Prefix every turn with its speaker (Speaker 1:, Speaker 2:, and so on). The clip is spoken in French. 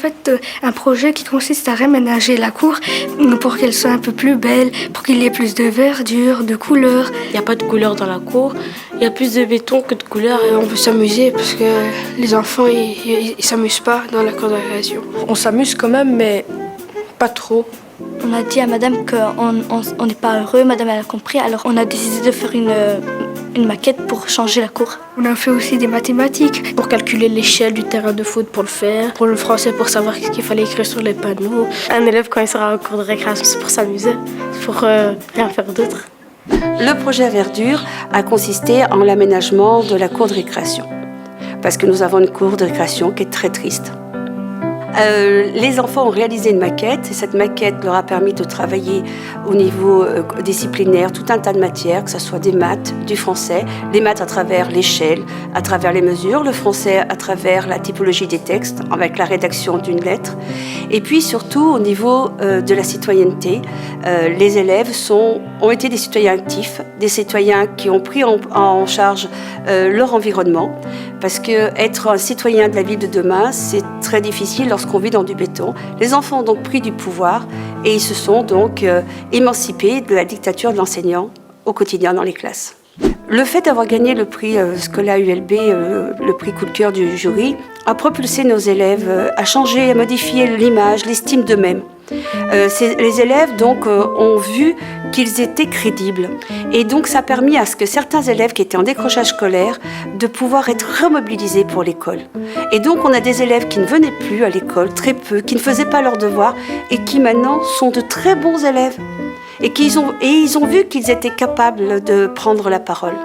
Speaker 1: fait un projet qui consiste à réménager la cour pour qu'elle soit un peu plus belle, pour qu'il y ait plus de verdure, de couleurs.
Speaker 2: Il n'y a pas de couleurs dans la cour, il y a plus de béton que de couleurs et on peut s'amuser parce que les enfants ils s'amusent pas dans la cour de récréation. On s'amuse quand même mais pas trop.
Speaker 3: On a dit à madame qu'on n'est pas heureux, madame elle a compris, alors on a décidé de faire une maquette pour changer la cour.
Speaker 1: On a fait aussi des mathématiques.
Speaker 2: Pour calculer l'échelle du terrain de foot pour le faire, pour le français pour savoir ce qu'il fallait écrire sur les panneaux. Un élève quand il sera en cours de récréation c'est pour s'amuser, c'est pour rien faire d'autre.
Speaker 4: Le projet Verdure a consisté en l'aménagement de la cour de récréation. Parce que nous avons une cour de récréation qui est très triste. Les enfants ont réalisé une maquette et cette maquette leur a permis de travailler au niveau disciplinaire tout un tas de matières, que ce soit des maths, du français, les maths à travers l'échelle, à travers les mesures, le français à travers la typologie des textes, avec la rédaction d'une lettre. Et puis surtout au niveau de la citoyenneté, les élèves ont été des citoyens actifs, des citoyens qui ont pris en charge leur environnement, parce qu'être un citoyen de la ville de demain, c'est très difficile lorsqu'on vit dans du béton. Les enfants ont donc pris du pouvoir et ils se sont donc émancipés de la dictature de l'enseignant au quotidien dans les classes. Le fait d'avoir gagné le prix Scola ULB, le prix coup de cœur du jury, a propulsé nos élèves à changer, à modifier l'image, l'estime d'eux-mêmes. Les élèves donc ont vu qu'ils étaient crédibles et donc ça a permis à ce que certains élèves qui étaient en décrochage scolaire de pouvoir être remobilisés pour l'école. Et donc on a des élèves qui ne venaient plus à l'école, très peu, qui ne faisaient pas leurs devoirs et qui maintenant sont de très bons élèves et ils ont vu qu'ils étaient capables de prendre la parole.